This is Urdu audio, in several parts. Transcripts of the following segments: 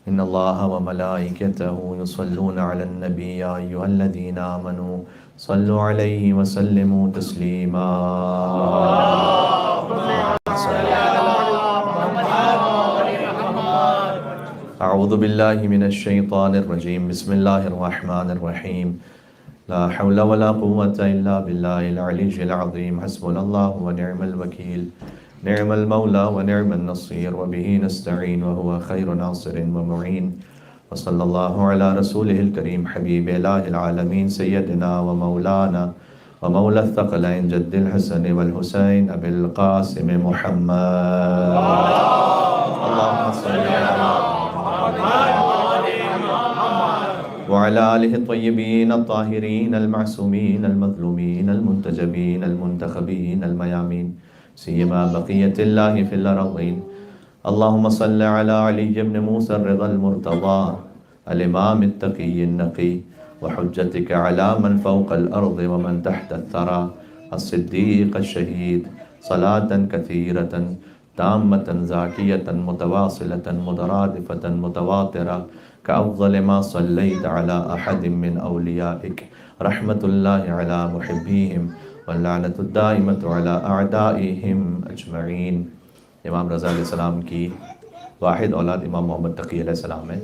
إن الله وملائكته يصلون على النبي يا أيها الذين آمنوا صلوا عليه وسلموا تسليما. أعوذ بالله من الشيطان الرجيم. بسم الله الرحمن الرحيم. لا حول ولا قوة إلا بالله العلي العظيم. حسبنا الله ونعم الوكيل. نعم المولى ونعم النصير وبه نستعين وهو خير ناصر ومعين. وصلى الله على رسوله الكريم حبيب إله العالمين سيدنا ومولانا ومولى الثقلين جد الحسن والحسين أبي القاسم محمد. اللهم صل على وعلى آله الطيبين الطاهرين المعصومين المظلومين المنتجبين المنتخبين الميامين سيما بقية الله في الأرضين. اللهم صل على علي بن موسى الرضا المرتضى الإمام التقي النقي وحجتك على من فوق الأرض ومن تحت الثرى الصديق الشهيد صلاة كثيرة تامة زاكية متواصلة مترادفة متواترة كأفضل ما صليت على أحد من أوليائك رحمة الله على محبيهم واللعنة الدائمة على أعدائهم أجمعين. امام رضا علیہ السلام کی واحد اولاد امام محمد تقی علیہ السلام ہے،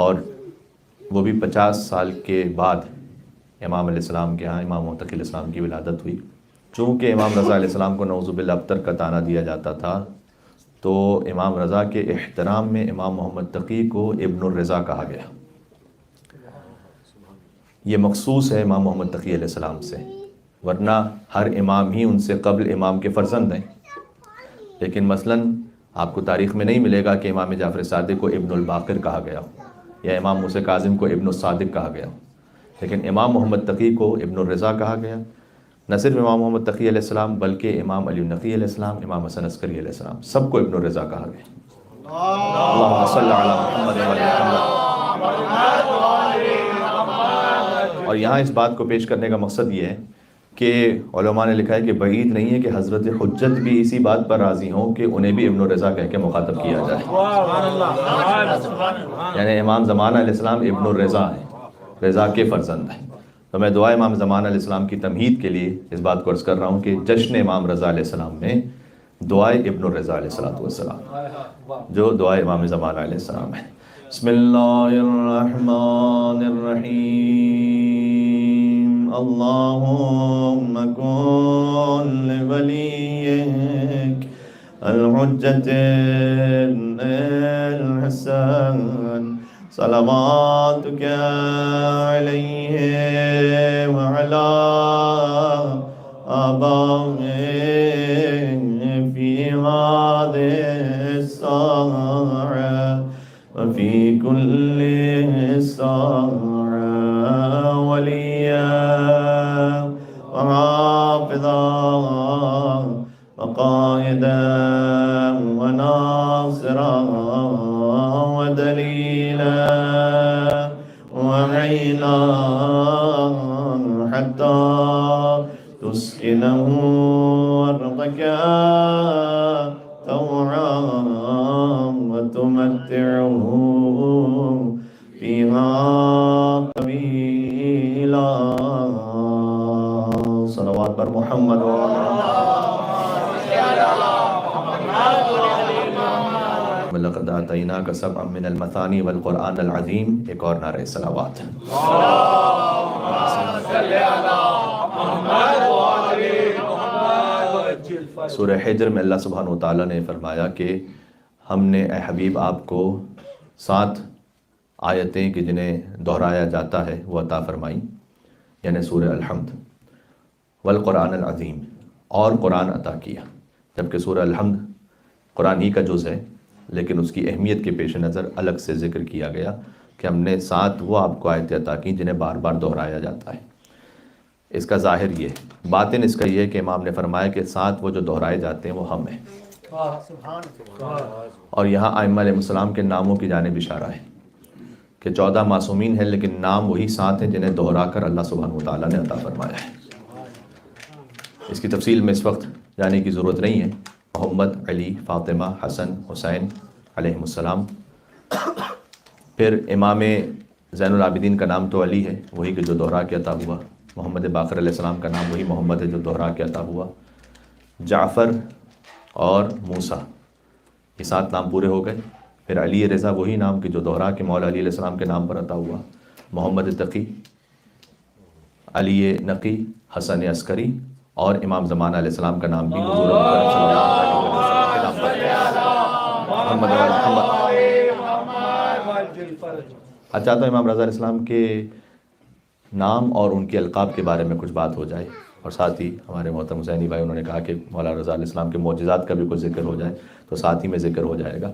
اور وہ بھی 50 سال کے بعد امام علیہ السلام کے ہاں امام محمد تقی علیہ السلام کی ولادت ہوئی. چونکہ امام رضا علیہ السلام کو نعوذ باللہ ابتر کا طعنہ دیا جاتا تھا، تو امام رضا کے احترام میں امام محمد تقی کو ابن الرضا کہا گیا. یہ مخصوص ہے امام محمد تقی علیہ السلام سے، ورنہ ہر امام ہی ان سے قبل امام کے فرزند ہیں. لیکن مثلاً آپ کو تاریخ میں نہیں ملے گا کہ امام جعفر صادق کو ابن الباقر کہا گیا ہو یا امام موسیٰ کاظم کو ابن الصادق کہا گیا ہو. لیکن امام محمد تقی کو ابن الرضا کہا گیا. نہ صرف امام محمد تقی علیہ السلام بلکہ امام علی النقی علیہ السلام، امام حسن عسکری علیہ السلام، سب کو ابن الرضا کہا گیا. اللہم صلی علی محمد و علی محمد. اور یہاں اس بات کو پیش کرنے کا مقصد یہ ہے کہ علماء نے لکھا ہے کہ بعید نہیں ہے کہ حضرت حجت بھی اسی بات پر راضی ہوں کہ انہیں بھی ابن الرضا کہہ کے مخاطب کیا جائے. یعنی امام زمانہ علیہ السلام ابن الرضا ہیں، رضا کے فرزند ہیں. تو میں دعا امام زمانہ علیہ السلام کی تمہید کے لیے اس بات کو عرض کر رہا ہوں کہ جشن امام رضا علیہ السلام میں دعائے ابن الرضا علیہ السلام جو دعائے امام زمانہ علیہ السلام ہے. بسم اللہ الرحمن الرحیم. اللہم کن لولیک الحجت الحسن صلواتک علیہ وعلا آبائه فی هذه الساعة وفی کل ساعة ولیا وحافظا وقائدا وناصرا ودلیلا وعینا حتی تسکنه أرضك طوعا وتمتعه فيها طويلا. صلوات پر محمد وَلَقَدْ آتَيْنَاكَ سَبْعًا مِّنَ الْمَثَانِي وَالْقُرْآنَ الْعَظِيمِ. ایک اور نعرہ صلوات. سورہ حجر میں اللہ سبحانہ وتعالیٰ نے فرمایا کہ ہم نے اے حبیب آپ کو 7 آیتیں کہ جنہیں دہرایا جاتا ہے وہ عطا فرمائیں، یعنی سورہ الحمد والقرآن العظیم، اور قرآن عطا کیا. جبکہ سورہ الحمد قرآن ہی کا جز ہے، لیکن اس کی اہمیت کے پیش نظر الگ سے ذکر کیا گیا کہ ہم نے 7 وہ آپ کو آیتیں عطا کی جنہیں بار بار دہرایا جاتا ہے. اس کا ظاہر یہ ہے، باطن اس کا یہ ہے کہ امام نے فرمایا کہ 7 وہ جو دہرائے جاتے ہیں وہ ہم ہیں. اور یہاں ائمہ علیہ السلام کے ناموں کی جانب اشارہ ہے کہ 14 معصومین ہیں، لیکن نام وہی 7 ہیں جنہیں دہرا کر اللہ سبحانہ وتعالیٰ نے عطا فرمایا ہے. اس کی تفصیل میں اس وقت جانے کی ضرورت نہیں ہے. محمد، علی، فاطمہ، حسن، حسین علیہم السلام پھر امام زین العابدین کا نام تو علی ہے، وہی کہ جو دوہرا کے عطا ہوا۔ محمد باقر علیہ السلام کا نام وہی محمد ہے جو دوہرا کے عطا ہوا۔ جعفر اور موسیٰ، یہ 7 نام پورے ہو گئے۔ پھر علی رضا، وہی نام کہ جو دوہرا کے مولا علی علیہ السلام کے نام پر عطا ہوا۔ محمد تقی، علی نقی، حسن عسکری، اور امام زمانہ علیہ السلام کا نام بھی حضور اکرم صلی اللہ علیہ وسلم کے نام پر محمد محمد۔ اچھا، تو امام رضا علیہ السلام کے نام اور ان کے القاب کے بارے میں کچھ بات ہو جائے، اور ساتھ ہی ہمارے محترم حسینی بھائی انہوں نے کہا کہ مولا رضا علیہ السلام کے معجزات کا بھی کچھ ذکر ہو جائے، تو ساتھ ہی میں ذکر ہو جائے گا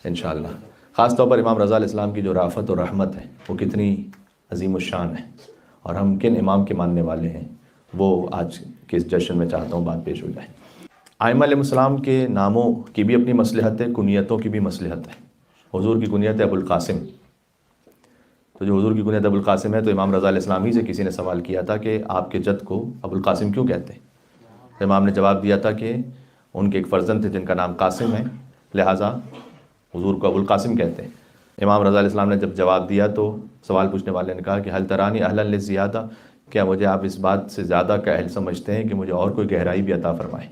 انشاءاللہ۔ خاص طور پر امام رضا علیہ السلام کی جو رافت اور رحمت ہے وہ کتنی عظیم الشان ہے، اور ہم کن امام کے ماننے والے ہیں وہ آج کے اس جشن میں چاہتا ہوں بات پیش ہو جائے۔ ائمہ علیہ السلام کے ناموں کی بھی اپنی مصلحت ہے، کنیتوں کی بھی مصلحت ہے۔ حضور کی کنیت ہے ابو القاسم، تو جو حضور کی کنیت ابو القاسم ہے، تو امام رضا علیہ السلام ہی سے کسی نے سوال کیا تھا کہ آپ کے جد کو ابو القاسم کیوں کہتے ہیں؟ تو امام نے جواب دیا تھا کہ ان کے ایک فرزند تھے جن کا نام قاسم ہے، لہٰذا حضور کو ابو القاسم کہتے ہیں۔ امام رضا علیہ السلام نے جب جواب دیا تو سوال پوچھنے والے نے کہا کہ حل ترانی اہلا للزیادہ، کیا مجھے آپ اس بات سے زیادہ کا اہل سمجھتے ہیں کہ مجھے اور کوئی گہرائی بھی عطا فرمائیں؟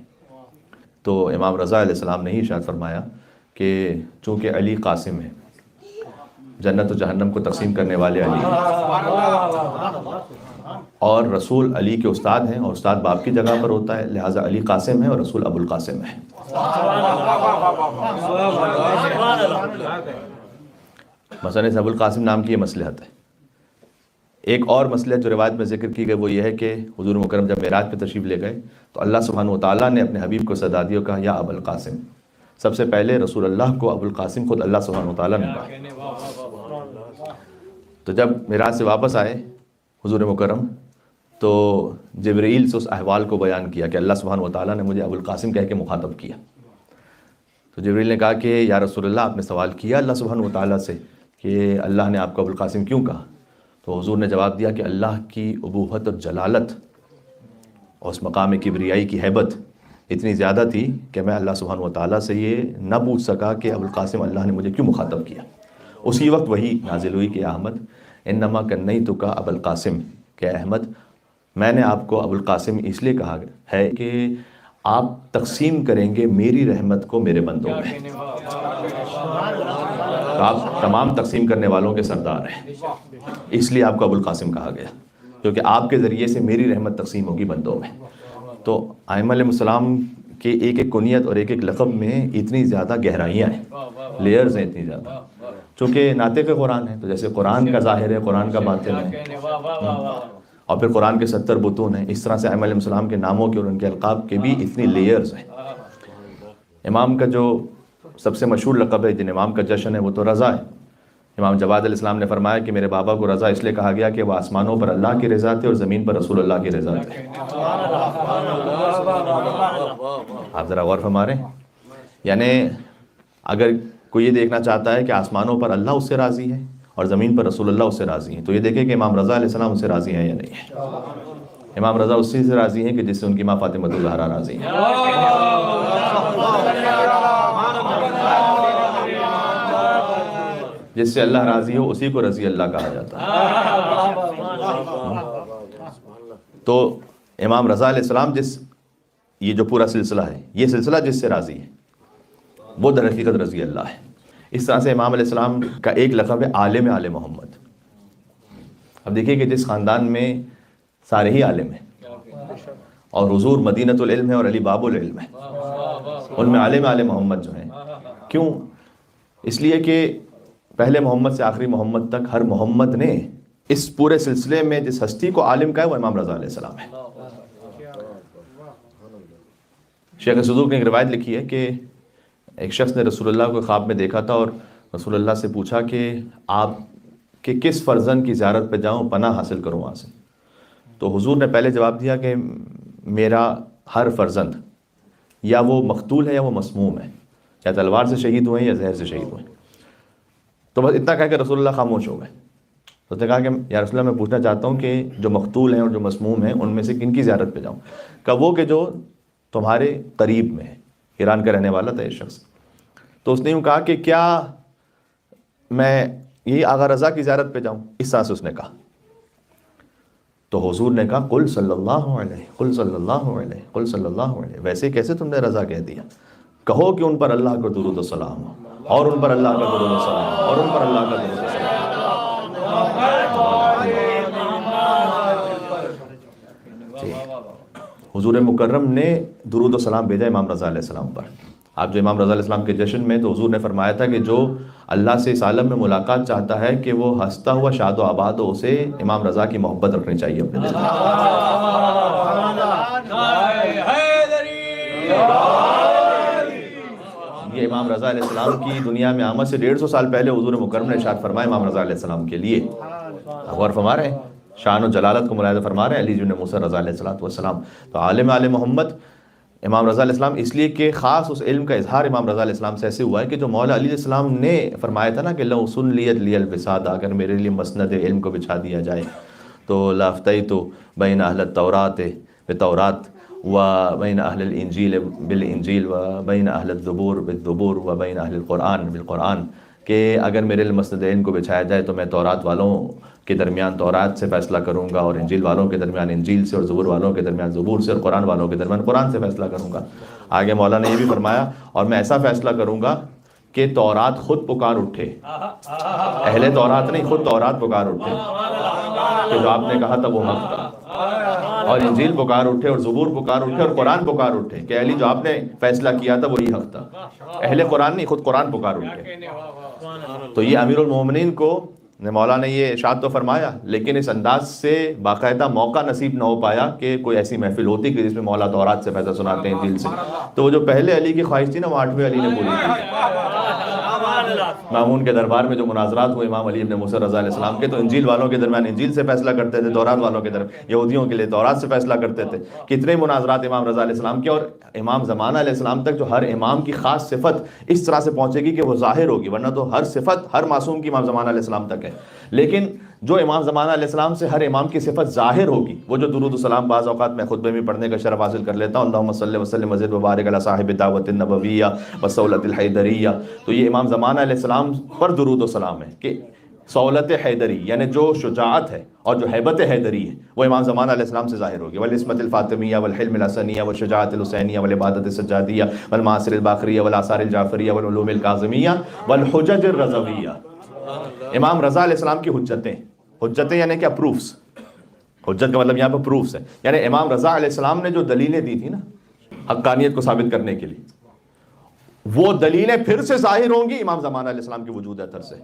تو امام رضا علیہ السلام نے ہی ارشاد فرمایا کہ چونکہ علی قاسم ہے، جنت و جہنم کو تقسیم کرنے والے علی ہیں، اور رسول علی کے استاد ہیں، اور استاد باپ کی جگہ پر ہوتا ہے، لہٰذا علی قاسم ہے اور رسول ابو القاسم ہے۔ مثلا ابو القاسم نام کی یہ مصلحت ہے۔ ایک اور مصلحت جو روایت میں ذکر کی گئی وہ یہ ہے کہ حضور مکرم جب معراج پہ تشریف لے گئے تو اللہ سبحانہ و تعالیٰ نے اپنے حبیب کو صدا دی اور کہا یا ابو القاسم۔ سب سے پہلے رسول اللہ کو ابو القاسم خود اللہ سبحانہ و تعالیٰ نے کہا۔ تو جب معراج سے واپس آئے حضور مکرم تو جبرائیل سے اس احوال کو بیان کیا کہ اللہ سبحانہ و تعالیٰ نے مجھے ابو القاسم کہہ کے مخاطب کیا۔ تو جبرائیل نے کہا کہ یا رسول اللہ، آپ نے سوال کیا اللہ سبحانہ و تعالیٰ سے کہ اللہ نے آپ کو ابو القاسم کیوں کہا؟ تو حضور نے جواب دیا کہ اللہ کی ابوت اور جلالت اور اس مقام کبریائی کی ہیبت اتنی زیادہ تھی کہ میں اللہ سبحانہ و تعالیٰ سے یہ نہ پوچھ سکا کہ ابو القاسم اللہ نے مجھے کیوں مخاطب کیا۔ اسی وقت وہی نازل ہوئی کہ احمد انما کنیتک ابا القاسم، کہ احمد میں نے آپ کو ابو القاسم اس لیے کہا ہے کہ آپ تقسیم کریں گے میری رحمت کو میرے بندوں میں، آپ تمام تقسیم کرنے والوں کے سردار ہیں، اس لیے آپ کو ابو القاسم کہا گیا، کیونکہ آپ کے ذریعے سے میری رحمت تقسیم ہوگی بندوں میں۔ تو ائمہ علیہ السلام کے ایک ایک کنیت اور ایک ایک لقب میں اتنی زیادہ گہرائیاں ہیں، لیئرز ہیں اتنی زیادہ، چونکہ ناطق قرآن ہے، تو جیسے قرآن کا ظاہر ہے، قرآن کا باطن ہے، اور پھر قرآن کے 70 بطون ہیں، اس طرح سے ائمہ علیہ السلام کے ناموں کے اور ان کے القاب کے بھی اتنی لیئرز ہیں۔ امام کا جو سب سے مشہور لقب ہے جن امام کا جشن ہے وہ تو رضا ہے۔ امام جواد علیہ السلام نے فرمایا کہ میرے بابا کو رضا اس لیے کہا گیا کہ وہ آسمانوں پر اللہ کی رضا تھے اور زمین پر رسول اللہ کی رضا تھے۔ آپ ذرا غور فرما رہے ہیں، یعنی اگر کوئی یہ دیکھنا چاہتا ہے کہ آسمانوں پر اللہ اس سے راضی ہے اور زمین پر رسول اللہ اس سے راضی ہیں، تو یہ دیکھیں کہ امام رضا علیہ السلام اس سے راضی ہیں یا نہیں ہیں۔ امام رضا اسی سے راضی ہیں کہ جس سے ان کی ماں فاطمہ الزہرا راضی ہیں۔ جس سے اللہ راضی ہو اسی کو رضی اللہ کہا جاتا ہے۔ تو امام رضا علیہ السلام یہ جو پورا سلسلہ ہے، یہ سلسلہ جس سے راضی ہے وہ در حقیقت رضی اللہ ہے۔ اس طرح سے امام علیہ السلام کا ایک لقب ہے عالم آل محمد۔ اب دیکھیے کہ جس خاندان میں سارے ہی عالم ہیں اور حضور مدینۃ العلم ہے اور علی باب العلم ہے، ان میں عالم آل محمد جو ہیں، کیوں؟ اس لیے کہ پہلے محمد سے آخری محمد تک ہر محمد نے اس پورے سلسلے میں جس ہستی کو عالم کہا ہے وہ امام رضا علیہ السلام ہے۔ شیخ صدوق نے ایک روایت لکھی ہے کہ ایک شخص نے رسول اللہ کو خواب میں دیکھا تھا اور رسول اللہ سے پوچھا کہ آپ کے کس فرزند کی زیارت پہ جاؤں، پناہ حاصل کروں وہاں سے؟ تو حضور نے پہلے جواب دیا کہ میرا ہر فرزند یا وہ مقتول ہے یا وہ مسموم ہے، یا تلوار سے شہید ہوئے یا زہر سے شہید ہوئے۔ تو بس اتنا کہہ کے رسول اللہ خاموش ہو گئے۔ تو اس نے کہا کہ یا رسول اللہ میں پوچھنا چاہتا ہوں کہ جو مقتول ہیں اور جو مسموم ہیں ان میں سے کن کی زیارت پہ جاؤں؟ کہا وہ کہ جو تمہارے قریب میں ہے۔ ایران کا رہنے والا تھا یہ شخص۔ تو اس نے یوں کہا کہ کیا میں یہی آغا رضا کی زیارت پہ جاؤں؟ اس طرح سے اس نے کہا. تو حضور نے کہا قل صلی اللہ علیہ، قل صلی اللہ علیہ، قل صلی اللہ علیہ. ویسے کیسے تم نے رضا کہہ دیا؟ کہو کہ ان پر اللہ کا درود و سلام ہو، اور ان پر اللہ کا درود و سلام ہو، اور ان پر اللہ کا درود و سلام جی. حضور مکرم نے درود و سلام بھیجا امام رضا علیہ السلام پر. آپ جو امام رضا علیہ السلام کے جشن میں تو حضور نے فرمایا تھا کہ جو اللہ سے اس عالم میں ملاقات چاہتا ہے کہ وہ ہنستا ہوا شاد و آباد ہو، اسے امام رضا کی محبت رکھنی چاہیے اپنے دل میں. یہ امام رضا علیہ السلام کی دنیا میں آمد سے 150 سال پہلے حضور مکرم نے ارشاد فرمایا امام رضا علیہ السلام کے لیے. غور فرما رہے ہیں، شان و جلالت کو ملاحظہ فرما رہے ہیں علی بن موسیٰ رضا علیہ السلام. تو عالم آل محمد امام رضا علیہ السلام اس لیے کہ خاص اس علم کا اظہار امام رضا علیہ السلام سے ایسے ہوا ہے کہ جو مولا علی علیہ السلام نے فرمایا تھا نا کہ لو سن لیت لی البساد، اگر میرے لیے مسند علم کو بچھا دیا جائے تو لافتیت بین اہل التورات بتورات و بین اہل الانجیل بالانجیل و بین اہل الزبور بالزبور و بین اہل القرآن بالقرآن، کہ اگر میرے لیے مسند علم کو بچھایا جائے تو میں تورات والوں کے درمیان تورات سے فیصلہ کروں گا، اور انجیل والوں کے درمیان انجیل سے، اور زبور والوں کے درمیان زبور سے، اور قرآن والوں کے درمیان قرآن سے فیصلہ کروں گا. آگے مولا نے یہ بھی فرمایا اور میں ایسا فیصلہ کروں گا کہ تورات خود پکار اٹھے، اہل تورات نہیں، خود تورات پکار اٹھے کہ جو آپ نے کہا تھا وہ حق تھا، اور انجیل پکار اٹھے، اور زبور پکار اٹھے، اور قرآن پکار اٹھے کہ علی جو آپ نے فیصلہ کیا تھا وہی حق تھا. اہل قرآن نہیں، خود قرآن پکار اٹھے. تو یہ امیر المومنین کو مولا نے یہ ارشاد تو فرمایا، لیکن اس انداز سے باقاعدہ موقع نصیب نہ ہو پایا کہ کوئی ایسی محفل ہوتی کہ جس میں مولا تورات سے فیصلہ سناتے ہیں انجیل سے. تو وہ جو پہلے علی کی خواہش تھی نا، وہ 8ویں علی نے پوری کی. مامون کے دربار میں جو مناظرات ہوئے امام علی بن موسیٰ رضا علیہ السلام کے، تو انجیل والوں کے درمیان انجیل سے فیصلہ کرتے تھے، تورات والوں کے درمیان، یہودیوں کے لیے تورات سے فیصلہ کرتے تھے. کتنے مناظرات امام رضا علیہ السلام کے، اور امام زمانہ علیہ السلام تک جو ہر امام کی خاص صفت اس طرح سے پہنچے گی کہ وہ ظاہر ہوگی، ورنہ تو ہر صفت ہر معصوم کی امام زمانہ علیہ السلام تک ہے. لیکن جو امام زمانہ علیہ السلام سے ہر امام کی صفت ظاہر ہوگی، وہ جو درود و سلام بعض اوقات میں خطبے میں پڑھنے کا شرف حاصل کر لیتا ہوں، اللہم صلی وسلم وزد وبارک علی صاحب دعوت النبویہ وصولت الحیدریہ، تو یہ امام زمانہ علیہ السلام پر درود و سلام ہے کہ صولت حیدری یعنی جو شجاعت ہے اور جو ہیبت حیدری ہے وہ امام زمانہ علیہ السلام سے ظاہر ہوگی. والعصمت الفاطمیہ والحلم الحسنیہ والشجاعت الحسینیہ والعبادت السجادیہ والمعاصر الباقریہ والآثار الجعفریہ والعلوم الکاظمیہ والحجج الرضویہ. امام رضا علیہ السلام کی حجتیں یعنی کیا؟ پروفز. حجت کا مطلب یہاں پہ پروفز ہے، یعنی امام رضا علیہ السلام نے جو دلیلیں دی تھی نا حقانیت کو ثابت کرنے کے لیے، وہ دلیلیں پھر سے ظاہر ہوں گی امام زمانہ علیہ السلام کے وجود اثر سے.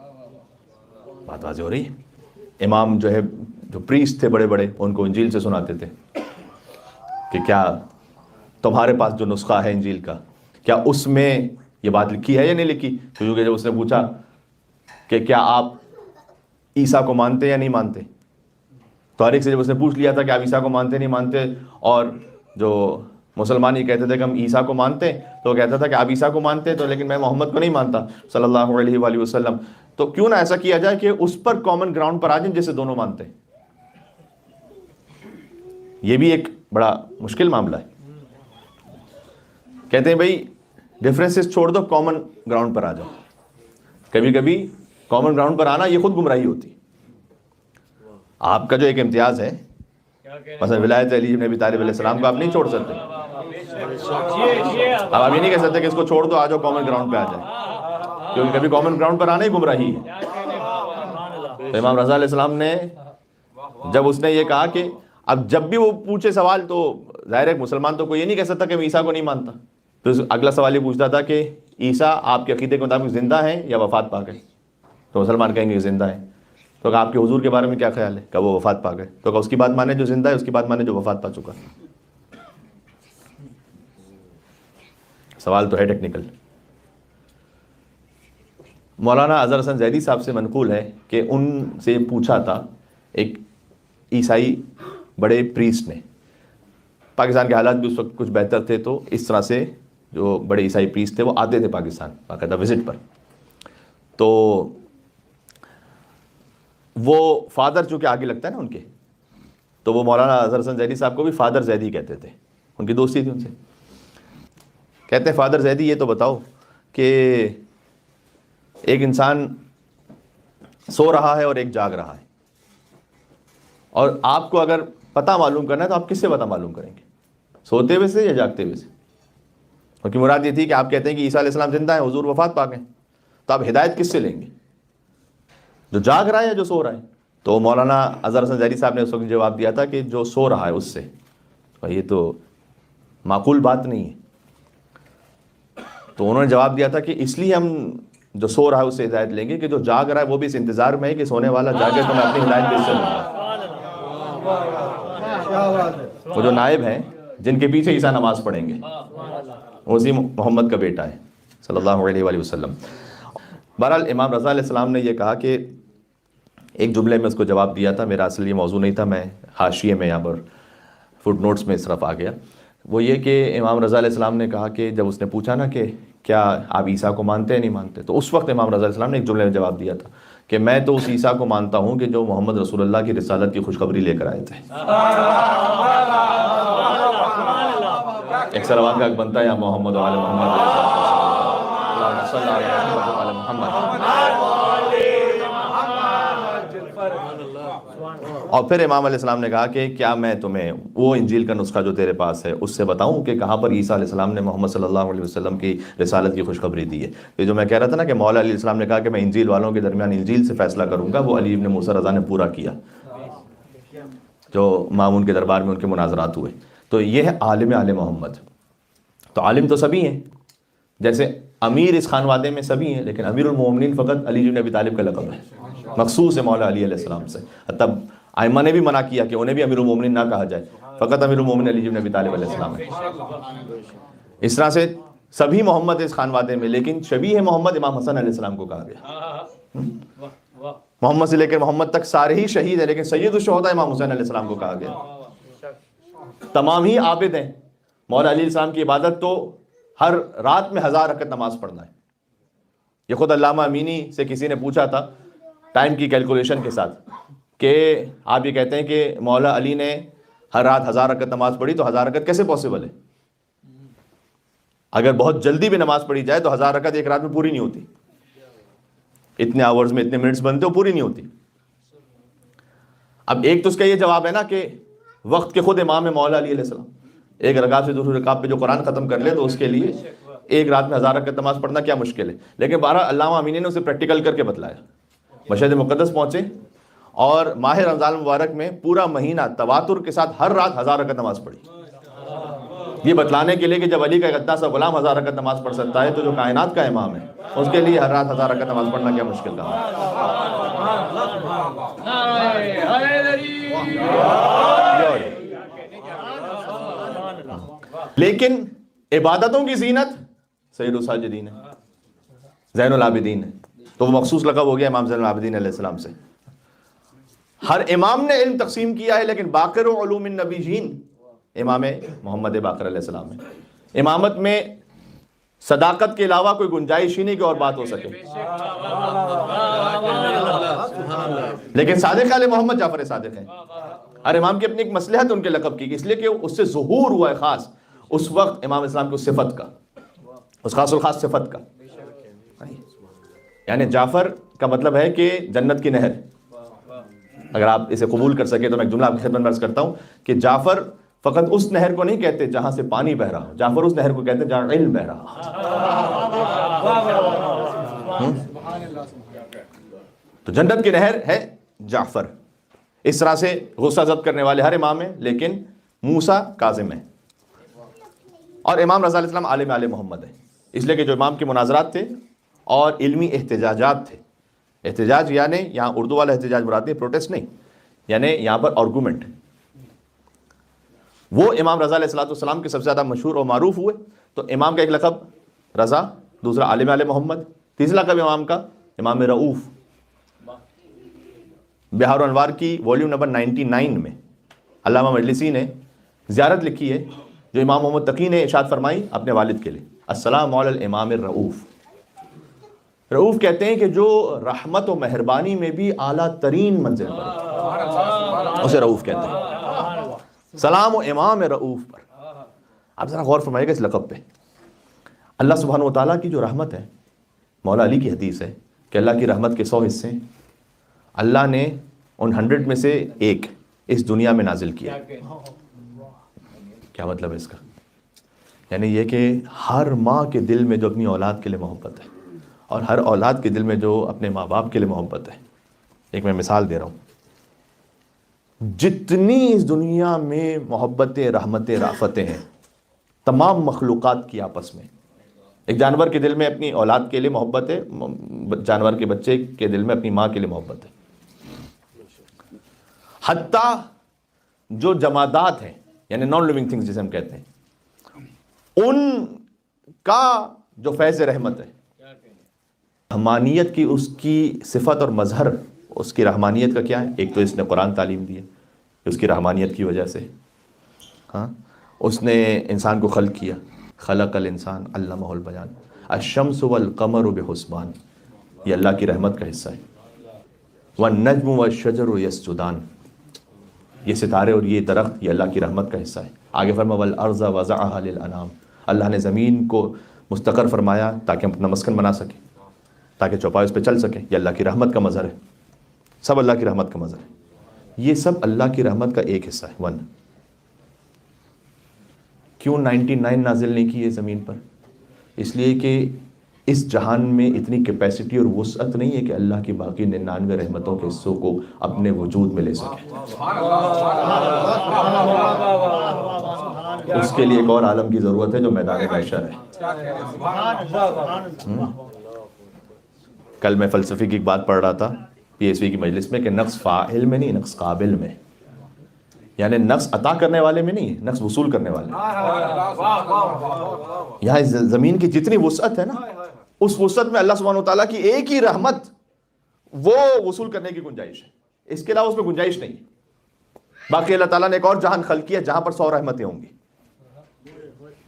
بات واضح ہو رہی ہے. امام جو ہے جو پریسٹ تھے بڑے بڑے، ان کو انجیل سے سناتے تھے کہ کیا تمہارے پاس جو نسخہ ہے انجیل کا، کیا اس میں یہ بات لکھی ہے یا نہیں لکھی؟ کیونکہ جب اس نے پوچھا کہ کیا آپ عیسیٰ کو مانتے یا نہیں مانتے، تو ہر ایک سے جب اس نے پوچھ لیا تھا کہ آپ عیسیٰ کو مانتے نہیں مانتے، اور جو مسلمان یہ کہتے تھے کہ ہم عیسیٰ کو مانتے ہیں، تو وہ کہتا تھا کہ آپ عیسیٰ کو مانتے تو لیکن میں محمد کو نہیں مانتا صلی اللہ علیہ وآلہ وسلم. تو کیوں نہ ایسا کیا جائے کہ اس پر کامن گراؤنڈ پر آ جائیں جسے دونوں مانتے ہیں. یہ بھی ایک بڑا مشکل معاملہ ہے. کہتے ہیں بھائی ڈفرینسز چھوڑ دو، کامن گراؤنڈ پر آ جاؤ. کبھی کبھی کامن گراؤنڈ پر آنا یہ خود گمراہی ہوتی. آپ کا جو ایک امتیاز ہے، مثلا ولایت علی بن ابی طالب علیہ السلام کو آپ نہیں چھوڑ سکتے. اب آپ یہ نہیں کہہ سکتے کہ اس کو چھوڑ دو، آ جاؤ کامن گراؤنڈ پہ آ جائے، کیونکہ کبھی کامن گراؤنڈ پر آنا ہی گمراہی ہے. تو امام رضا علیہ السلام نے جب اس نے یہ کہا کہ اب جب بھی وہ پوچھے سوال، تو ظاہر ہے مسلمان تو کوئی یہ نہیں کہہ سکتا کہ میں عیسیٰ کو نہیں مانتا. تو اگلا سوال یہ پوچھتا تھا کہ عیسیٰ آپ کے عقیدے کے مطابق زندہ ہیں یا وفات پا گئے؟ تو مسلمان کہیں گے زندہ ہیں. تو کہ آپ کے حضور کے بارے میں کیا خیال ہے؟ کہ وہ وفات پا گئے. تو کہ اس کی بات مانے جو زندہ ہے، اس کی بات مانے جو وفات پا چکا. سوال تو ہے ٹیکنیکل. مولانا اظہر حسن زیدی صاحب سے منقول ہے کہ ان سے پوچھا تھا ایک عیسائی بڑے پریسٹ نے. پاکستان کے حالات بھی اس وقت کچھ بہتر تھے، تو اس طرح سے جو بڑے عیسائی پریسٹ تھے وہ آتے تھے پاکستان باقاعدہ وزٹ پر. تو وہ فادر چونکہ آگے لگتا ہے نا ان کے، تو وہ مولانا اظہر حسن زیدی صاحب کو بھی فادر زیدی کہتے تھے. ان کی دوستی تھی ان سے. کہتے ہیں فادر زیدی یہ تو بتاؤ کہ ایک انسان سو رہا ہے اور ایک جاگ رہا ہے. اور آپ کو اگر پتہ معلوم کرنا ہے تو آپ کس سے پتہ معلوم کریں گے؟ سوتے ہوئے سے یا جاگتے ہوئے سے؟ کیونکہ مراد یہ تھی کہ آپ کہتے ہیں کہ عیسیٰ علیہ السلام زندہ ہیں، حضور وفات پا گئے، تو آپ ہدایت کس سے لیں گے؟ جو جاگ رہا ہے یا جو سو رہا ہے؟ تو مولانا اظہر حسن ظاہری صاحب نے اس وقت جواب دیا تھا کہ جو سو رہا ہے اس سے. یہ تو معقول بات نہیں ہے. تو انہوں نے جواب دیا تھا کہ اس لیے ہم جو سو رہا ہے اس سے ہدایت لیں گے کہ جو جاگ رہا ہے وہ بھی اس انتظار میں ہے کہ سونے والا جاگے تو میں اپنی ہدایت بھی اس سے لوں گا. وہ جو نائب ہیں جن کے پیچھے عیسیٰ نماز پڑھیں گے، اسی محمد کا بیٹا ہے صلی اللہ علیہ وآلہ وسلم. بہرحال امام رضا علیہ السلام نے یہ کہا کہ ایک جملے میں اس کو جواب دیا تھا، میرا اصل یہ موضوع نہیں تھا، میں حاشیے میں یہاں پر فٹ نوٹس میں اس طرف آ گیا. وہ یہ کہ امام رضا علیہ السلام نے کہا کہ جب اس نے پوچھا نا کہ کیا آپ عیسیٰ کو مانتے ہیں نہیں مانتے، تو اس وقت امام رضا علیہ السلام نے ایک جملے میں جواب دیا تھا کہ میں تو اس عیسیٰ کو مانتا ہوں کہ جو محمد رسول اللہ کی رسالت کی خوشخبری لے کر آئے تھے. ایک سلوات کا بنتا ہے یا محمد وعلی محمد صلی اللہ علیہ محمد. اور پھر امام علیہ السلام نے کہا کہ کیا میں تمہیں وہ انجیل کا نسخہ جو تیرے پاس ہے اس سے بتاؤں کہ کہاں پر عیسیٰ علیہ السلام نے محمد صلی اللہ علیہ وسلم کی رسالت کی خوشخبری دی ہے. یہ جو میں کہہ رہا تھا نا کہ مولا علیہ السلام نے کہا کہ میں انجیل والوں کے درمیان انجیل سے فیصلہ کروں گا، وہ علی ابن موسیٰ رضا نے پورا کیا جو مامون کے دربار میں ان کے مناظرات ہوئے. تو یہ ہے عالم آل محمد. تو عالم تو سبھی ہیں، جیسے امیر اس خانوادے میں سبھی ہیں، لیکن امیر المومنین فقط علی بن ابی طالب کا لقب ہے، مخصوص ہے مولا علی علیہ السلام سے. تب ائمہ نے بھی منع کیا کہ انہیں بھی امیر المومنین نہ کہا جائے، فقط امیر المومنین علی بن ابی طالب علیہ السلام ہے. اس طرح سے سبھی محمد اس خانوادے میں، لیکن شبیہ محمد امام حسن علیہ السلام کو کہا گیا. محمد سے لے کر محمد تک سارے ہی شہید ہیں، لیکن سید الشہداء امام حسین علیہ السلام کو کہا گیا. تمام ہی عابد ہیں. مولا علی السلام کی عبادت تو ہر رات میں 1000 رکعت نماز پڑھنا ہے. یہ خود علامہ امینی سے کسی نے پوچھا تھا ٹائم کی کیلکولیشن کے ساتھ کہ آپ یہ کہتے ہیں کہ مولا علی نے ہر رات 1000 رکعت نماز پڑھی، تو 1000 رکعت کیسے پاسبل ہے؟ اگر بہت جلدی بھی نماز پڑھی جائے تو 1000 رکعت ایک رات میں پوری نہیں ہوتی. اتنے آورز میں اتنے منٹس بنتے ہو، پوری نہیں ہوتی. اب ایک تو اس کا یہ جواب ہے نا کہ وقت کے خود امام ہے مولا علی علیہ السلام. ایک رکعت سے دوسری رکعت پہ جو قرآن ختم کر لے تو اس کے لیے ایک رات میں 1000 رکعت نماز پڑھنا کیا مشکل ہے. لیکن بہرحال علامہ امینی نے اسے پریکٹیکل کر کے بتلایا. مشہد مقدس پہنچے اور ماہ رمضان مبارک میں پورا مہینہ تواتر کے ساتھ ہر رات 1000 رکعت نماز پڑھی، یہ بتلانے کے لیے کہ جب علی کا اتنا سا غلام 1000 رکعت نماز پڑھ سکتا ہے تو جو کائنات کا امام ہے اس کے لیے ہر رات 1000 رکعت نماز پڑھنا کیا مشکل کام ہے. لیکن عبادتوں کی زینت سید الساجدین ہے، زین العابدین ہے. تو وہ مخصوص لقب ہو گیا امام زین العابدین علیہ السلام سے. ہر امام نے علم تقسیم کیا ہے، لیکن باقر علوم النبیین امام محمد باقر علیہ السلام ہے. امامت میں صداقت کے علاوہ کوئی گنجائش ہی نہیں کہ اور بات ہو سکے. لیکن صادق علیہ محمد جعفر صادق ہیں. ہر امام کی اپنی ایک مصلحت ان کے لقب کی، اس لیے کہ اس سے ظہور ہوا ہے خاص اس وقت امام اسلام کی اس صفت کا، اس خاص الخاص صفت کا. یعنی جعفر کا مطلب ہے کہ جنت کی نہر. اگر آپ اسے قبول کر سکے تو میں ایک جملہ آپ کی خدمت میں عرض کرتا ہوں کہ جعفر فقط اس نہر کو نہیں کہتے جہاں سے پانی بہ رہا، جعفر اس نہر کو کہتے ہیں جہاں علم بہ رہا. تو جنت کی نہر ہے جعفر. اس طرح سے غصہ ضبط کرنے والے ہر امام ہیں، لیکن موسیٰ کاظم ہے. اور امام رضا علیہ السلام عالم آل محمد ہے، اس لیے کہ جو امام کے مناظرات تھے اور علمی احتجاجات تھے. احتجاج یعنی یہاں اردو والا احتجاج مراد نہیں، پروٹیسٹ نہیں، یعنی یہاں پر آرگومنٹ. وہ امام رضا علیہ السلام کے سب سے زیادہ مشہور اور معروف ہوئے. تو امام کا ایک لقب رضا، دوسرا عالم آل محمد، تیسرا لقب امام کا امام رؤوف. بہار الانوار کی والیوم نمبر 99 میں علامہ مجلسی نے زیارت لکھی ہے جو امام محمد تقی نے ارشاد فرمائی اپنے والد کے لیے، السلام علی الامام الرؤوف. رؤوف کہتے ہیں کہ جو رحمت و مہربانی میں بھی اعلیٰ ترین منزل پر، اسے رؤوف کہتے ہیں. سلام و امام رؤوف پر. آپ ذرا غور فرمائیے گا اس لقب پہ. اللہ سبحانہ و تعالیٰ کی جو رحمت ہے، مولا علی کی حدیث ہے کہ اللہ کی رحمت کے 100 حصے ہیں، اللہ نے ان 100 میں سے ایک اس دنیا میں نازل کیا. کیا مطلب ہے اس کا؟ یعنی یہ کہ ہر ماں کے دل میں جو اپنی اولاد کے لیے محبت ہے اور ہر اولاد کے دل میں جو اپنے ماں باپ کے لیے محبت ہے. ایک میں مثال دے رہا ہوں. جتنی اس دنیا میں محبتیں، رحمتیں، رافتیں ہیں تمام مخلوقات کی آپس میں، ایک جانور کے دل میں اپنی اولاد کے لیے محبت ہے، جانور کے بچے کے دل میں اپنی ماں کے لیے محبت ہے. حتیٰ جو جمادات ہیں یعنی نان لیونگ تھنگز جسے ہم کہتے ہیں، ان کا جو فیض رحمت ہے، رحمانیت کی اس کی صفت اور مظہر اس کی رحمانیت کا کیا ہے؟ ایک تو اس نے قرآن تعلیم دی ہے اس کی رحمانیت کی وجہ سے. ہاں، اس نے انسان کو خلق کیا، خلق الانسان علمہ البیان. الشمس والقمر بحسبان، یہ اللہ کی رحمت کا حصہ ہے. والنجم والشجر یسجدان، یہ ستارے اور یہ درخت یہ اللہ کی رحمت کا حصہ ہے. آگے فرما والارض وضعها للانام، اللہ نے زمین کو مستقر فرمایا تاکہ ہم اپنا مسکن بنا سکیں، تاکہ چوپائے اس پہ چل سکیں. یہ اللہ کی رحمت کا مظہر ہے، سب اللہ کی رحمت کا مظہر ہے. یہ سب اللہ کی رحمت کا ایک حصہ ہے. 1. کیوں 99 نازل نہیں کی ہے زمین پر؟ اس لیے کہ اس جہان میں اتنی کیپیسٹی اور وسعت نہیں ہے کہ اللہ کی باقی 99 رحمتوں کے حصوں کو اپنے وجود میں لے سکے. اس کے لیے ایک اور عالم کی ضرورت ہے جو میدان محشر ہے. کل میں فلسفے کی ایک بات پڑھ رہا تھا PSV کی مجلس میں کہ نقص فاعل میں نہیں، نقص قابل میں. یعنی نقص عطا کرنے والے میں نہیں، نقص وصول کرنے والے. یہاں زمین کی جتنی وسعت ہے نا، اس وسعت میں اللہ سبحانہ وتعالیٰ کی ایک ہی رحمت وہ وصول کرنے کی گنجائش ہے، اس کے علاوہ اس میں گنجائش نہیں. باقی اللہ تعالیٰ نے ایک اور جہان خلق کیا جہاں پر 100 رحمتیں ہوں گی.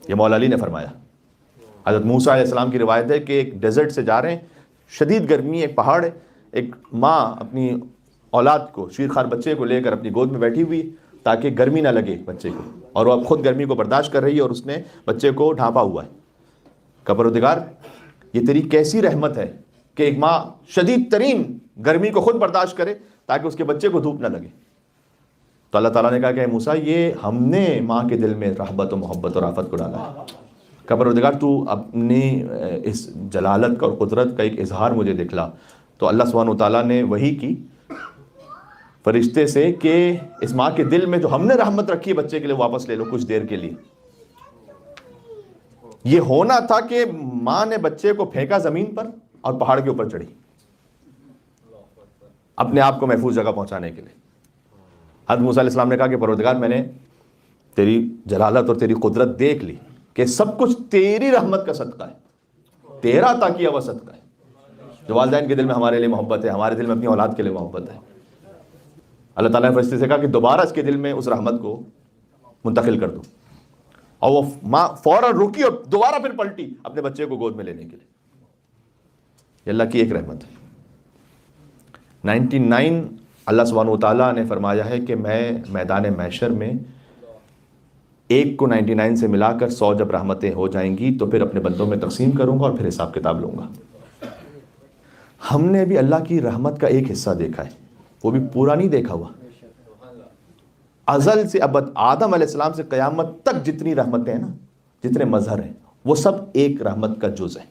یہ مولا علی نے فرمایا. حضرت موسیٰ علیہ السلام کی روایت ہے کہ ایک ڈیزرٹ سے جا رہے ہیں، شدید گرمی، ایک پہاڑ ہے، ایک ماں اپنی اولاد کو، شیرخوار بچے کو لے کر اپنی گود میں بیٹھی ہوئی تاکہ گرمی نہ لگے بچے کو، اور وہ اب خود گرمی کو برداشت کر رہی ہے اور اس نے بچے کو ڈھانپا ہوا ہے. کہ پروردگار یہ تیری کیسی رحمت ہے کہ ایک ماں شدید ترین گرمی کو خود برداشت کرے تاکہ اس کے بچے کو دھوپ نہ لگے. تو اللہ تعالیٰ نے کہا کہ موسیٰ یہ ہم نے ماں کے دل میں رحمت و محبت اور رافت کو ڈالا ہے. کہ پروردگار تو اپنی اس جلالت کا اور قدرت کا ایک اظہار مجھے دکھلا. تو اللہ سبحانہ وتعالیٰ نے وحی کی فرشتے سے کہ اس ماں کے دل میں جو ہم نے رحمت رکھی ہے بچے کے لیے واپس لے لو کچھ دیر کے لیے. یہ ہونا تھا کہ ماں نے بچے کو پھینکا زمین پر اور پہاڑ کے اوپر چڑھی اپنے آپ کو محفوظ جگہ پہنچانے کے لیے. حضرت موسیٰ علیہ السلام نے کہا کہ پروردگار میں نے تیری جلالت اور تیری قدرت دیکھ لی کہ سب کچھ تیری رحمت کا صدقہ ہے، تیرا عطا کیا ہوا صدقہ ہے. جو والدین کے دل میں ہمارے لیے محبت ہے، ہمارے دل میں اپنی اولاد کے لیے محبت ہے. اللہ تعالیٰ نے فرشتے سے کہا کہ دوبارہ اس کے دل میں اس رحمت کو منتقل کر دو. اور وہ ماں فوراً رکی اور دوبارہ پھر پلٹی اپنے بچے کو گود میں لینے کے لیے. یہ اللہ کی ایک رحمت ہے. 99 اللہ سبحانہ وتعالیٰ نے فرمایا ہے کہ میں میدان محشر میں ایک کو 99 سے ملا کر 100 جب رحمتیں ہو جائیں گی تو پھر اپنے بندوں میں تقسیم کروں گا اور پھر حساب کتاب لوں گا. ہم نے بھی اللہ کی رحمت کا ایک حصہ دیکھا ہے، وہ بھی پورا نہیں دیکھا ہوا. ازل سے ابد، آدم علیہ السلام سے قیامت تک جتنی رحمتیں ہیں نا، جتنے مظہر ہیں، وہ سب ایک رحمت کا جز ہے.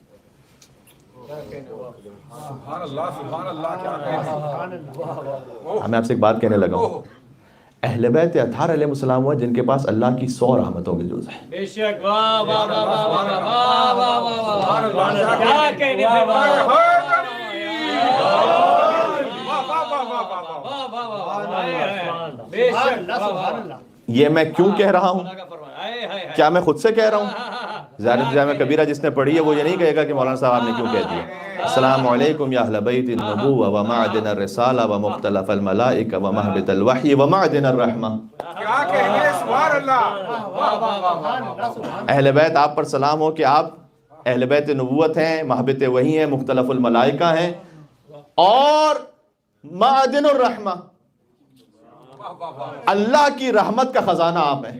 میں آپ سے ایک بات کہنے لگا ہوں. اہل بیت اطہار علیہ السلام وہ جن کے پاس اللہ کی 100 رحمتوں کے جز ہیں. بے شک. واہ واہ واہ واہ واہ واہ. یہ میں کیوں کہہ رہا ہوں؟ کیا میں خود سے کہہ رہا ہوں؟ زیارت جامع کبیرہ جس نے پڑھی ہے وہ یہ نہیں کہے گا کہ مولانا صاحب آپ نے کیوں کہہ دیا. السلام علیکم یا اہل بیت النبوہ و معدن الرسالہ و مختلف الملائکہ و مہبط الوحی و معدن الرحمہ. کیا کہنے، سبحان اللہ. اہل بیت آپ پر سلام ہو کہ آپ اہل بیت نبوت ہیں، مہبط وحی ہیں، مختلف الملائکہ ہیں اور معدن الرحمہ، اللہ کی رحمت کا خزانہ آپ ہیں.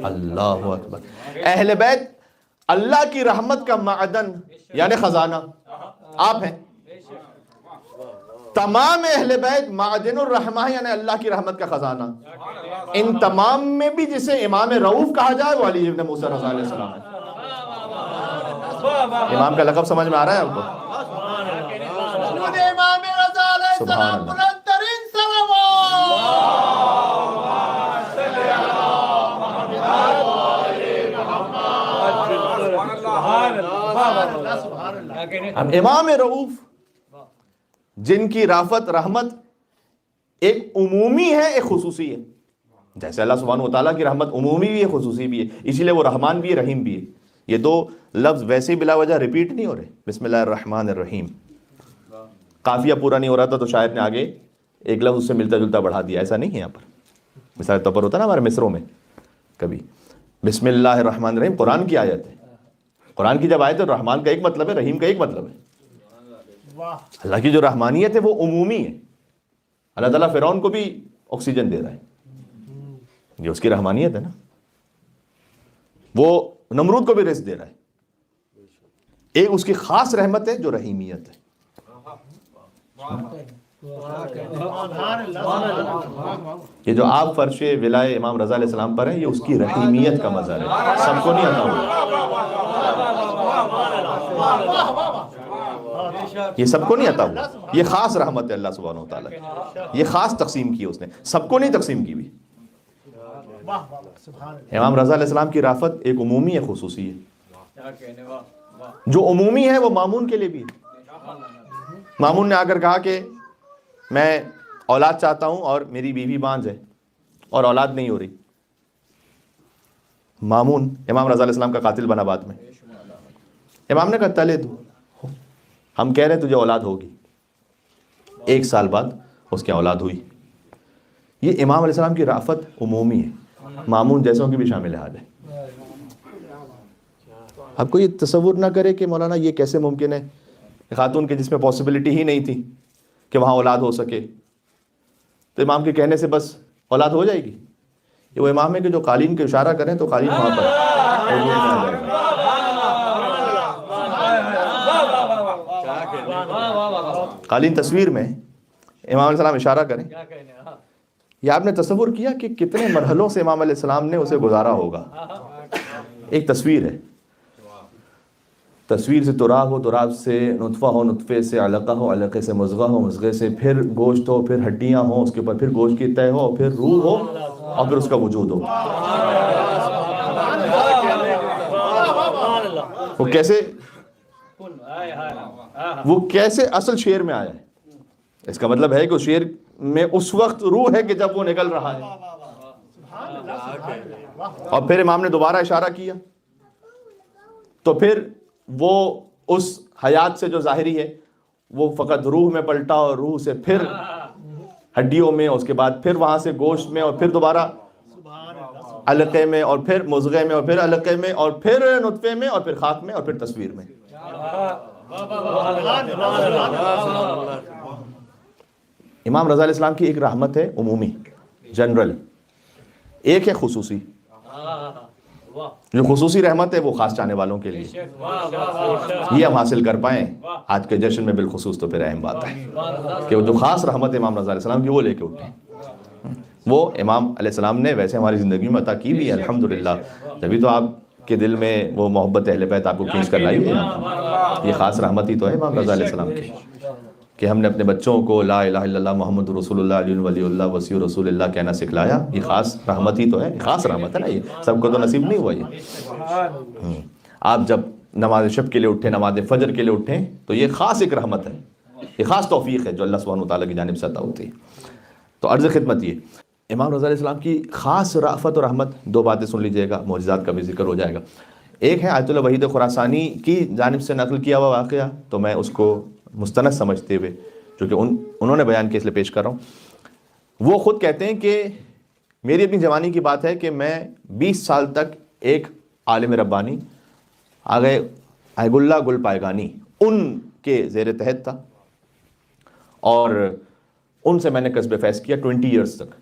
اللہ اکبر. اہل بیت اللہ کی رحمت کا معدن یعنی خزانہ آپ ہیں. تمام اہل بیت معدن الرحمہ یعنی اللہ کی رحمت کا خزانہ. ان تمام میں بھی جسے امام رؤوف کہا جائے وہ علی ابن موسیٰ رضا علیہ السلام ہے. امام کا لقب سمجھ میں آ رہا ہے آپ کو؟ امام رضا علیہ السلام بلند ترین امام رؤوف جن کی رافت رحمت ایک عمومی ہے ایک خصوصی ہے. جیسے اللہ سبحانہ وتعالیٰ کی رحمت عمومی بھی ہے خصوصی بھی ہے, اسی لیے وہ رحمان بھی ہے رحیم بھی ہے. یہ دو لفظ ویسے ہی بلا وجہ ریپیٹ نہیں ہو رہے. بسم اللہ الرحمن الرحیم قافیہ پورا نہیں ہو رہا تھا تو شاعر نے آگے ایک لفظ اس سے ملتا جلتا بڑھا دیا. ایسا نہیں ہے یہاں پر. مثال طور پر ہوتا ہے نا ہمارے مصروں میں کبھی بسم اللہ الرحمن الرحیم قرآن کی آیت ہے. قرآن کی جب آیت ہے رحمان کا ایک مطلب ہے, رحیم کا ایک مطلب ہے. اللہ کی جو رحمانیت ہے وہ عمومی ہے. اللہ تعالیٰ فرعون کو بھی آکسیجن دے رہا ہے, یہ اس کی رحمانیت ہے نا. وہ نمرود کو بھی رزق دے رہا ہے. ایک اس کی خاص رحمت ہے جو رحیمیت ہے. یہ جو آپ فرش ولائے امام رضا علیہ السلام پر ہیں یہ اس کی رحیمیت کا مظہر ہے. سب کو نہیں عطا ہوا, یہ سب کو نہیں عطا ہوا. یہ خاص رحمت ہے اللہ سبحانہ وتعالیٰ کی. یہ خاص تقسیم کی اس نے, سب کو نہیں تقسیم کی بھی. امام رضا علیہ السلام کی رافت ایک عمومی ہے خصوصی ہے. جو عمومی ہے وہ مامون کے لیے بھی ہے. مامون نے آ کر کہا کہ میں اولاد چاہتا ہوں اور میری بیوی بانجھ ہے اور اولاد نہیں ہو رہی. مامون امام رضا علیہ السلام کا قاتل بنا بعد میں. امام نے کہا تلے دو, ہم کہہ رہے ہیں تجھے اولاد ہوگی. 1 سال بعد اس کی اولاد ہوئی. یہ امام علیہ السلام کی رافت عمومی ہے, مامون جیسوں کی بھی شامل حال ہے. آپ کو یہ تصور نہ کرے کہ مولانا یہ کیسے ممکن ہے خاتون کے جس میں پاسبلٹی ہی نہیں تھی کہ وہاں اولاد ہو سکے, تو امام کے کہنے سے بس اولاد ہو جائے گی. یہ وہ امام ہے کہ جو قالین کے اشارہ کریں تو قالین وہاں پر قالین تصویر میں امام علیہ السلام اشارہ کریں. یہ آپ نے تصور کیا کہ کتنے مرحلوں سے امام علیہ السلام نے اسے گزارا ہوگا. ایک تصویر ہے, تصویر سے تراب ہو, تراب سے نطفہ ہو, نطفے سے علقہ ہو, علقے سے مضغہ ہو, مضغے سے پھر گوشت ہو, پھر ہڈیاں ہوں, اس کے اوپر پھر گوشت کی تہہ ہو, پھر روح ہو اور پھر اس کا وجود ہو. وہ کیسے اصل شعر میں آیا ہے. اس کا مطلب ہے کہ اس شعر میں اس وقت روح ہے کہ جب وہ نکل رہا ہے. اور پھر امام نے دوبارہ اشارہ کیا تو پھر وہ اس حیات سے جو ظاہری ہے وہ فقط روح میں پلٹا, اور روح سے پھر ہڈیوں میں, اس کے بعد پھر وہاں سے گوشت میں, اور پھر دوبارہ علقے میں, اور پھر مضغے میں, اور پھر علقے میں, اور پھر نطفے میں, اور پھر خاک میں, اور پھر تصویر میں. امام رضا علیہ السلام کی ایک رحمت ہے عمومی جنرل, ایک ہے خصوصی. جو خصوصی رحمت ہے وہ خاص چاہنے والوں کے لیے. یہ ہم حاصل کر پائیں آج کے جشن میں بالخصوص تو پھر اہم بات ہے کہ جو خاص رحمت ہے امام رضا علیہ السلام کی وہ لے کے اٹھیں. وہ امام علیہ السلام نے ویسے ہماری زندگی میں عطا کی بھی ہے الحمدللہ. جبھی تو آپ کے دل میں وہ محبت اہل بیت آپ کو کھینچ کر لائی ہے. یہ خاص رحمت ہی تو ہے امام رضا علیہ السلام کی کہ ہم نے اپنے بچوں کو لا الہ الا اللہ محمد رسول اللہ علی ولی اللہ وسیع رسول اللہ کہنا سکھلایا. یہ خاص رحمت ہی تو ہے, خاص رحمت ہے نا. یہ سب کو تو نصیب نہیں ہوا. یہ آپ جب نماز شب کے لیے اٹھیں, نماز فجر کے لیے اٹھیں تو یہ خاص ایک رحمت ہے, یہ خاص توفیق ہے جو اللہ سبحانہ وتعالیٰ کی جانب سے عطا ہوتی ہے. تو عرض خدمت یہ امام رضا علیہ السلام کی خاص رافت اور رحمت. 2 باتیں سن لیجئے گا, معجزات کا بھی ذکر ہو جائے گا. ایک ہے آیت اللہ وحید خراسانی کی جانب سے نقل کیا ہوا واقعہ, تو میں اس کو مستند سمجھتے ہوئے جو کہ انہوں نے بیان کیا اس لیے پیش کر رہا ہوں. وہ خود کہتے ہیں کہ میری اپنی جوانی کی بات ہے کہ میں 20 سال تک ایک عالم ربانی آگے عیب اللہ گل پائگانی ان کے زیر تحت تھا, اور ان سے میں نے کسب فیض کیا 20 ایئرز تک.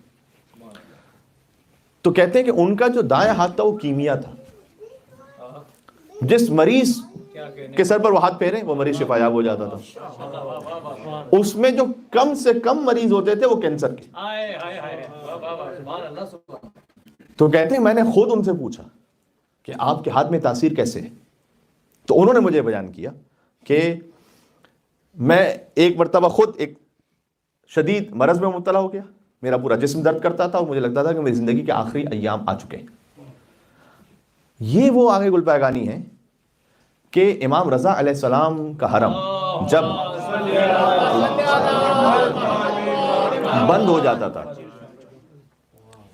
تو کہتے ہیں کہ ان کا جو دائیں ہاتھ تھا وہ کیمیا تھا. جس مریض کے سر پر وہ ہاتھ پھیرے وہ مریض شفایاب ہو جاتا تھا. اس میں جو کم سے کم مریض ہوتے تھے وہ کینسر کے. تو کہتے ہیں میں نے خود ان سے پوچھا کہ آپ کے ہاتھ میں تاثیر کیسے ہے؟ تو انہوں نے مجھے بیان کیا کہ میں ایک مرتبہ خود ایک شدید مرض میں مبتلا ہو گیا. میرا پورا جسم درد کرتا تھا اور مجھے لگتا تھا کہ میری زندگی کے آخری ایام آ چکے ہیں. یہ وہ آگے گل پیگانی ہے کہ امام رضا علیہ السلام کا حرم جب بند ہو جاتا تھا،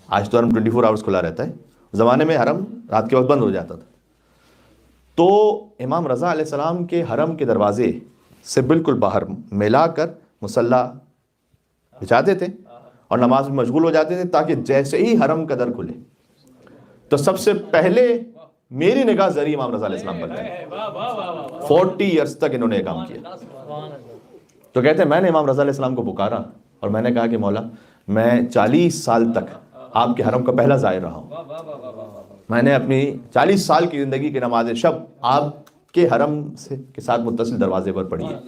آج تو حرم 24 آورز کھلا رہتا ہے، زمانے میں حرم رات کے وقت بند ہو جاتا تھا، تو امام رضا علیہ السلام کے حرم کے دروازے سے بالکل باہر ملا کر مصلی بچھاتے تھے اور نماز میں مشغول ہو جاتے تھے، تاکہ جیسے ہی حرم کا در کھلے تو سب سے پہلے میری نگاہ ذریعہ امام رضا علیہ السلام پر گئی. 40 ایئرس تک انہوں نے یہ کام کیا. تو کہتے ہیں میں نے امام رضا علیہ السلام کو پکارا اور میں نے کہا کہ مولا میں 40 سال تک آپ کے حرم کا پہلا زائر رہا ہوں. میں نے اپنی 40 سال کی زندگی کی نماز شب آپ کے حرم کے ساتھ متصل دروازے پر پڑھی ہے.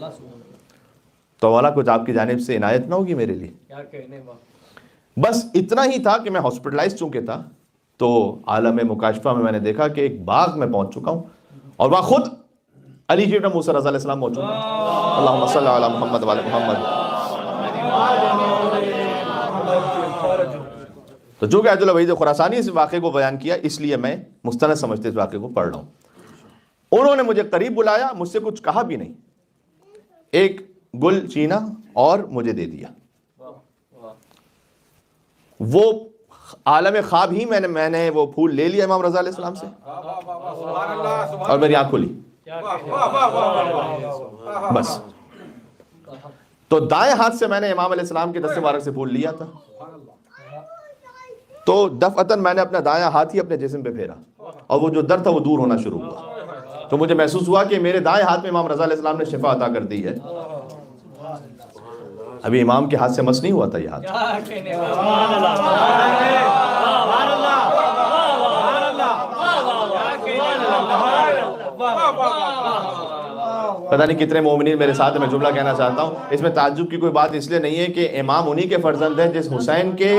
تو مولا کچھ آپ کی جانب سے عنایت نہ ہوگی میرے لیے؟ بس اتنا ہی تھا کہ میں ہاسپٹلائز چونکہ تھا، تو عالم مکاشفہ میں نے دیکھا کہ ایک باغ میں پہنچ چکا ہوں اور وہاں خود علی ابن موسیٰ رضا علیہ السلام موجود ہیں. اللہم صلی علی محمد وعلی محمد. تو جو کہ آیت اللہ وحید خراسانی اس واقعے کو بیان کیا، اس لیے میں مستند سمجھتے اس واقعے کو پڑھ رہا ہوں. انہوں نے مجھے قریب بلایا، مجھ سے کچھ کہا بھی نہیں، ایک گل چینا اور مجھے دے دیا. وہ عالم خواب ہی میں نے وہ پھول لے لیا امام رضا علیہ السلام سے اور میری آنکھ کھلی. بس تو دائیں ہاتھ سے میں نے امام علیہ السلام کے دست مبارک سے پھول لیا تھا، تو دفعتاً میں نے اپنا دایاں ہاتھ ہی اپنے جسم پہ پھیرا اور وہ جو درد تھا وہ دور ہونا شروع ہوا. تو مجھے محسوس ہوا کہ میرے دائیں ہاتھ میں امام رضا علیہ السلام نے شفا عطا کر دی ہے. ابھی امام کے ہاتھ سے مس نہیں ہوا تھا یہ ہاتھ. پتہ نہیں کتنے مومنین میرے ساتھ میں جملہ کہنا چاہتا ہوں. اس میں تعجب کی کوئی بات اس لیے نہیں ہے کہ امام انہی کے فرزند ہیں جس حسین کے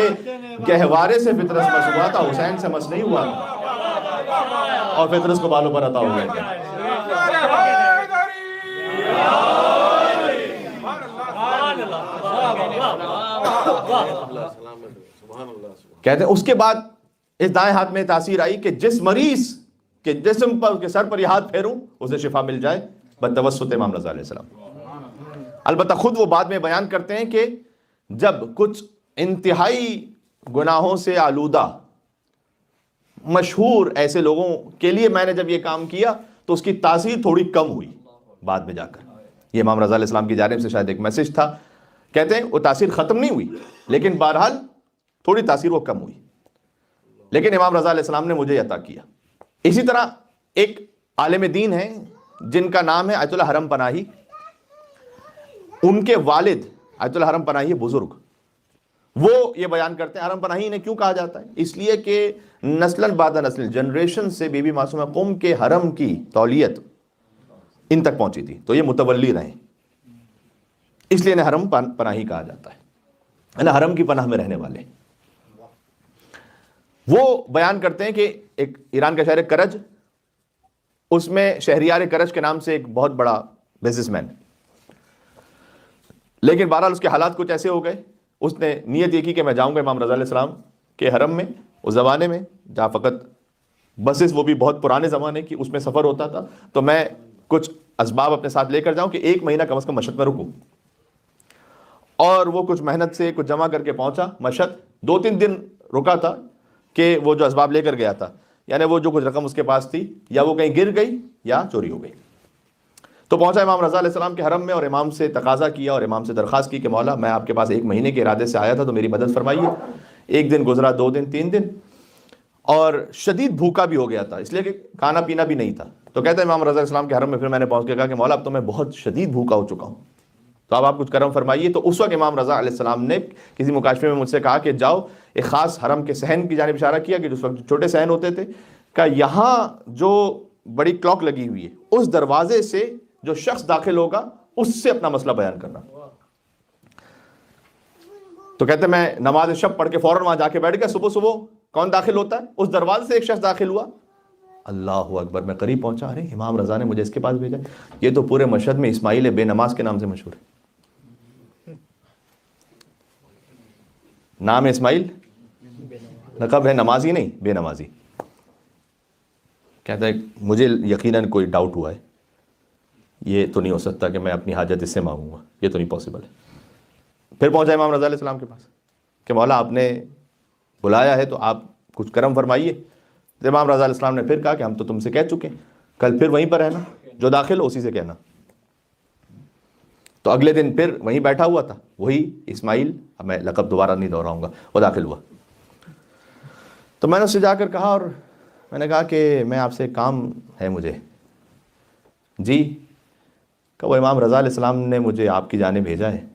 گہوارے سے فطرت مس ہوا تھا. حسین سے مس نہیں ہوا اور فطرت کو بالوں پر عطا ہو گیا. کہتے ہیں اس کے بعد اس دائیں ہاتھ میں تاثیر آئی کہ جس مریض کے جسم پر، اس کے سر پر یہ ہاتھ پھیروں اسے شفا مل جائے بتوسط امام رضا علیہ السلام. البتہ خود وہ بعد میں بیان کرتے ہیں کہ جب کچھ انتہائی گناہوں سے آلودہ مشہور ایسے لوگوں کے لیے میں نے جب یہ کام کیا تو اس کی تاثیر تھوڑی کم ہوئی بعد میں جا کر. یہ امام رضا علیہ السلام کی جانب سے شاید ایک میسج تھا. کہتے ہیں وہ تاثیر ختم نہیں ہوئی لیکن بہرحال تھوڑی تاثیر وہ کم ہوئی، لیکن امام رضا علیہ السلام نے مجھے عطا کیا. اسی طرح ایک عالم دین ہے جن کا نام ہے آیت اللہ حرم پناہی. ان کے والد آیت اللہ حرم پناہی بزرگ، وہ یہ بیان کرتے ہیں حرم پناہی انہیں کیوں کہا جاتا ہے؟ اس لیے کہ نسلاً بعد نسل جنریشن سے بی بی معصومہ قم کے حرم کی تولیت ان تک پہنچی تھی، تو یہ متولی رہے، اس لیے انہیں حرم پناہی کہا جاتا ہے، یعنی حرم کی پناہ میں رہنے والے. وہ بیان کرتے ہیں کہ ایک ایران کا شہر کرج، اس میں شہریار کرج کے نام سے ایک بہت بڑا بزنس مین، لیکن بہرحال اس کے حالات کچھ ایسے ہو گئے، اس نے نیت یہ کی کہ میں جاؤں گا امام رضا علیہ السلام کے حرم میں. اس زمانے میں جہاں فقط بسز، وہ بھی بہت پرانے زمانے کی، اس میں سفر ہوتا تھا، تو میں کچھ اسباب اپنے ساتھ لے کر جاؤں کہ 1 مہینہ کم از کم مشہد میں رکوں. اور وہ کچھ محنت سے کچھ جمع کر کے پہنچا مشہد. 2-3 دن رکا تھا کہ وہ جو اسباب لے کر گیا تھا، یعنی وہ جو کچھ رقم اس کے پاس تھی یا وہ کہیں گر گئی یا چوری ہو گئی. تو پہنچا امام رضا علیہ السلام کے حرم میں اور امام سے تقاضا کیا اور امام سے درخواست کی کہ مولا میں آپ کے پاس 1 مہینے کے ارادے سے آیا تھا تو میری مدد فرمائیے. 1 دن گزرا، 2 دن، 3 دن، اور شدید بھوکا بھی ہو گیا تھا، اس لیے کہ کھانا پینا بھی نہیں تھا. تو کہتے ہیں امام رضا علیہ السلام کے حرم میں پھر میں نے پہنچ کے کہا کہ مولا اب تو میں بہت شدید بھوکا ہو چکا ہوں، تو اب آپ کچھ کرم فرمائیے. تو اس وقت امام رضا علیہ السلام نے کسی مکاشفے میں مجھ سے کہا کہ جاؤ ایک خاص حرم کے صحن کی جانب اشارہ کیا کہ جس وقت چھوٹے صحن ہوتے تھے کہ یہاں جو بڑی کلاک لگی ہوئی ہے اس دروازے سے جو شخص داخل ہوگا اس سے اپنا مسئلہ بیان کرنا. تو کہتے ہیں میں نماز شب پڑھ کے فوراً وہاں جا کے بیٹھ گیا. صبح صبح کون داخل ہوتا ہے؟ اس دروازے سے ایک شخص داخل ہوا. اللہ اکبر, میں قریب پہنچا, ارے امام رضا نے مجھے اس کے پاس بھیجا. یہ تو پورے مشہد میں اسماعیل بے نماز کے نام سے مشہور ہے. نام ہے اسماعیل, لقب ہے نمازی نہیں, بے نمازی. کہتا ہے مجھے یقیناً کوئی ڈاؤٹ ہوا ہے, یہ تو نہیں ہو سکتا کہ میں اپنی حاجت اس سے مانگوں گا, یہ تو نہیں پاسبل ہے. پھر پہنچا امام رضا علیہ السلام کے پاس کہ مولا آپ نے بلایا ہے تو آپ کچھ کرم فرمائیے. تو امام رضا علیہ السلام نے پھر کہا کہ ہم تو تم سے کہہ چکے ہیں, کل پھر وہیں پر رہنا, جو داخل ہو اسی سے کہنا. تو اگلے دن پھر وہیں بیٹھا ہوا تھا وہی اسماعیل, اب میں لقب دوبارہ نہیں دہراؤں گا, وہ داخل ہوا. تو میں نے اس سے جا کر کہا, اور میں نے کہا کہ میں آپ سے کام ہے مجھے. جی, کہ وہ امام رضا علیہ السلام نے مجھے آپ کی جانب بھیجا ہے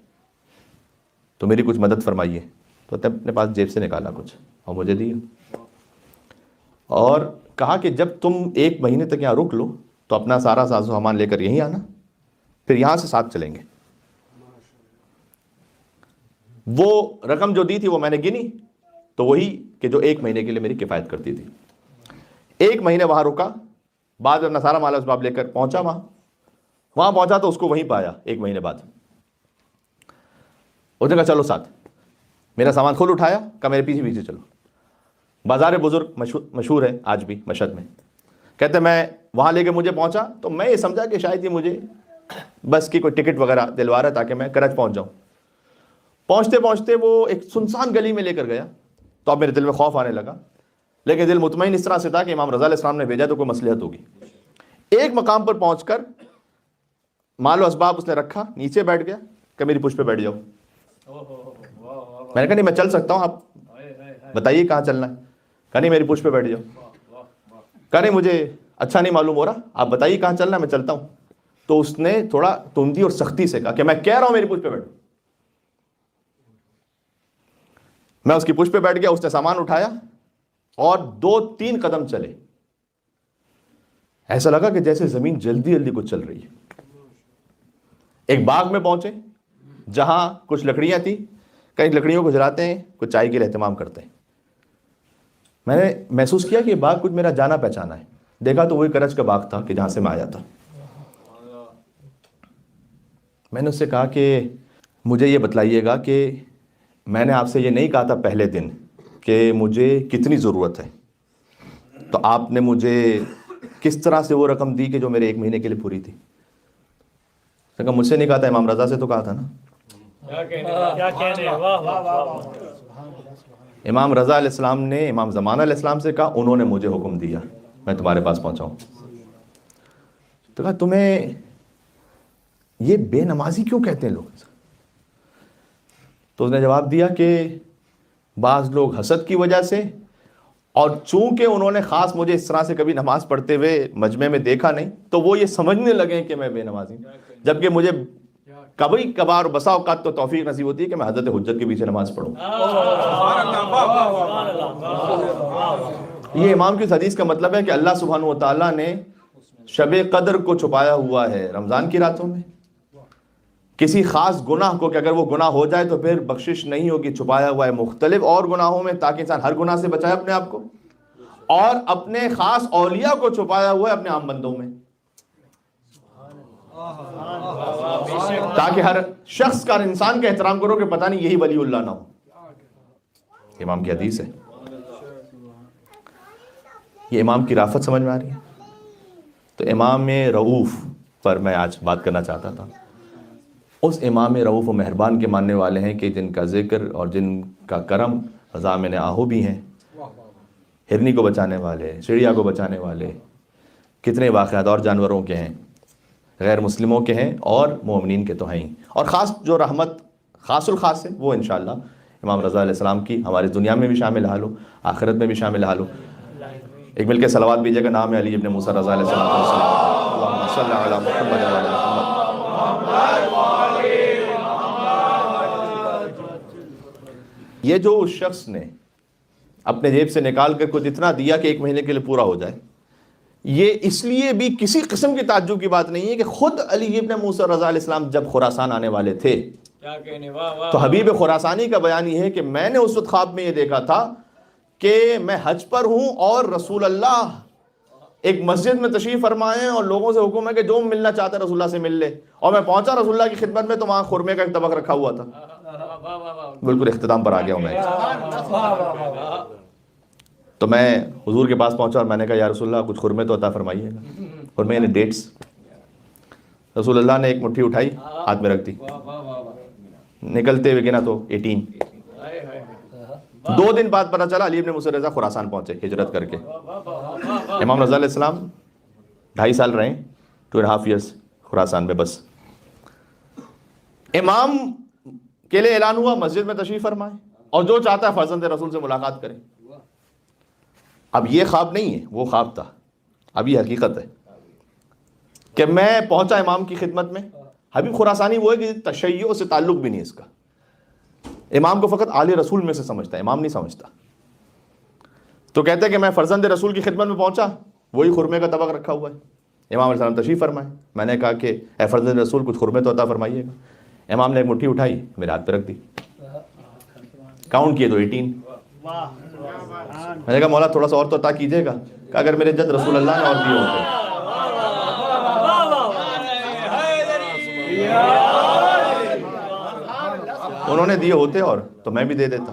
تو میری کچھ مدد فرمائیے. تو اپنے پاس جیب سے نکالا کچھ اور مجھے دیا, اور کہا کہ جب تم 1 مہینے تک یہاں رک لو تو اپنا سارا ساز و سامان لے کر یہیں آنا, پھر یہاں سے ساتھ چلیں گے. وہ رقم جو دی تھی وہ میں نے گنی, تو وہی کہ جو 1 مہینے کے لیے میری کفایت کرتی تھی. 1 مہینے وہاں رکا, بعد میں اپنا سارا مال اسباب لے کر پہنچا وہاں پہنچا تو اس کو وہیں پایا 1 مہینے بعد. اس نے کہا چلو ساتھ, میرا سامان کھول اٹھایا, کہا میرے پیچھے پیچھے چلو. بازار بزرگ مشہور ہے آج بھی مشہد میں. کہتے میں وہاں لے کے مجھے پہنچا تو میں یہ سمجھا کہ شاید یہ مجھے بس کی کوئی ٹکٹ وغیرہ دلوا رہا ہے تاکہ میں کرج پہنچ جاؤں. پہنچتے پہنچتے وہ ایک سنسان گلی میں لے کر گیا. تو اب میرے دل میں خوف آنے لگا, لیکن دل مطمئن اس طرح سے تھا کہ امام رضا علیہ السلام نے بھیجا تو کوئی مصلحت ہوگی. ایک مقام پر پہنچ کر مال و اسباب اس نے رکھا, نیچے بیٹھ گیا کہ میری پشت پہ بیٹھ جاؤ. میں نے کہا نہیں میں چل سکتا ہوں, آپ بتائیے کہاں چلنا ہے. کہا نہیں میری پشت پہ بیٹھ جاؤ. کہا نہیں مجھے اچھا نہیں معلوم ہو رہا, آپ بتائیے کہاں چلنا ہے, میں چلتا ہوں. تو اس نے تھوڑا تندی اور سختی سے کہا کہ میں کہہ رہا ہوں میری پشت پہ بیٹھو. میں اس کی پشت پہ بیٹھ گیا, اس نے سامان اٹھایا اور 2-3 قدم چلے. ایسا لگا کہ جیسے زمین جلدی جلدی کچھ چل رہی ہے. ایک باغ میں پہنچے جہاں کچھ لکڑیاں تھیں, کئی لکڑیوں کو جلاتے ہیں, کچھ چائے کے لیے اہتمام کرتے ہیں. میں نے محسوس کیا کہ یہ باغ کچھ میرا جانا پہچانا ہے. دیکھا تو وہی کرج کا باغ تھا کہ جہاں سے میں آیا تھا. میں نے اس سے کہا کہ مجھے یہ بتلائیے گا کہ میں نے آپ سے یہ نہیں کہا تھا پہلے دن کہ مجھے کتنی ضرورت ہے, تو آپ نے مجھے کس طرح سے وہ رقم دی کہ جو میرے 1 مہینے کے لیے پوری تھی. کہا مجھ سے نہیں کہا تھا, امام رضا سے تو کہا تھا نا. امام رضا علیہ السلام نے امام زمانہ علیہ السلام سے کہا, انہوں نے مجھے حکم دیا میں تمہارے پاس پہنچاؤں. تو کہا تمہیں یہ بے نمازی کیوں کہتے ہیں لوگ؟ تو اس نے جواب دیا کہ بعض لوگ حسد کی وجہ سے, اور چونکہ انہوں نے خاص مجھے اس طرح سے کبھی نماز پڑھتے ہوئے مجمع میں دیکھا نہیں, تو وہ یہ سمجھنے لگے کہ میں بے نمازی ہوں, جبکہ مجھے کبھی کبھار بسا اوقات تو توفیق نصیب ہوتی ہے کہ میں حضرت حجت کے پیچھے نماز پڑھوں. یہ امام کی اس حدیث کا مطلب ہے کہ اللہ سبحانہ و تعالیٰ نے شب قدر کو چھپایا ہوا ہے رمضان کی راتوں میں. کسی خاص گناہ کو کہ اگر وہ گناہ ہو جائے تو پھر بخشش نہیں ہوگی, چھپایا ہوا ہے مختلف اور گناہوں میں تاکہ انسان ہر گناہ سے بچائے اپنے آپ کو, اور اپنے خاص اولیاء کو چھپایا ہوا ہے اپنے عام بندوں میں, تاکہ ہر شخص کا انسان کا احترام کرو کہ پتہ نہیں یہی ولی اللہ نہ ہو. امام کی حدیث ہے. یہ امام کی رافت سمجھ میں آ رہی ہے. تو امام رؤوف پر میں آج بات کرنا چاہتا تھا. اس امام رؤوف و مہربان کے ماننے والے ہیں کہ جن کا ذکر اور جن کا کرم ضامن آہو بھی ہیں, ہرنی کو بچانے والے, چڑیا کو بچانے والے, کتنے واقعات اور جانوروں کے ہیں, غیر مسلموں کے ہیں اور مومنین کے تو ہیں ہی. اور خاص جو رحمت خاص الخاص ہے وہ انشاءاللہ امام رضا علیہ السلام کی ہماری دنیا میں بھی شامل حال ہو, آخرت میں بھی شامل حال ہو. ایک مل کے صلوات بیجیے گا, نام ہے علی ابن موسیٰ رضا علیہ السلام. اللہم صلی علی محمد و علی محمد. یہ جو اس شخص نے اپنے جیب سے نکال کر کچھ اتنا دیا کہ 1 مہینے کے لیے پورا ہو جائے. یہ اس لیے بھی کسی قسم کی تعجب کی بات نہیں ہے کہ خود علی ابن موسیٰ رضا علیہ السلام جب خراسان آنے والے تھے تو حبیب خراسانی کا بیان یہ ہے کہ میں نے اس وقت خواب میں یہ دیکھا تھا کہ میں حج پر ہوں اور رسول اللہ ایک مسجد میں تشریف فرمائے اور لوگوں سے حکم ہے کہ جو ملنا چاہتا ہے رسول اللہ سے مل لے, اور میں پہنچا رسول اللہ کی خدمت میں تو وہاں خرمے کا ایک طبق رکھا ہوا تھا. بالکل اختتام پر آ گیا ہوں میں. تو میں حضور کے پاس پہنچا اور میں نے کہا یا رسول اللہ کچھ خرمے تو عطا فرمائیے گا. خرمے یعنی ڈیٹس. رسول اللہ نے ایک مٹھی اٹھائی, ہاتھ میں رکھ دی, نکلتے ہوئے گنا تو 18. 2 دن بعد پتہ چلا علی ابن موسیٰ رضا خراسان پہنچے ہجرت کر کے. امام رضا علیہ السلام 2.5 سال رہے, 2.5 years خراسان میں بس. امام کے لیے اعلان ہوا مسجد میں تشریف فرمائے اور جو چاہتا ہے فرزند رسول سے ملاقات کرے. اب یہ خواب نہیں ہے, وہ خواب تھا. اب یہ حقیقت ہے کہ میں پہنچا امام کی خدمت میں. حبیب خراسانی وہ ہے کہ تشیع سے تعلق بھی نہیں اس کا. امام کو فقط آل رسول میں سے سمجھتا ہے, امام نہیں سمجھتا. تو کہتے ہیں کہ میں فرزند رسول کی خدمت میں پہنچا, وہی خرمے کا طبق رکھا ہوا ہے. امام علیہ السلام تشریف فرمائے. میں نے کہا کہ اے فرزند رسول کچھ خرمے تو عطا فرمائیے گا. امام نے ایک مٹھی اٹھائی, میرے ہاتھ پہ رکھ دی, کاؤنٹ کیے تو 18. میں نے کہا مولا تھوڑا سا اور تو عطا کیجیے گا, کہ اگر میرے جد رسول اللہ نے اور دیے ہوتے. انہوں نے دیے ہوتے اور تو میں بھی دے دیتا.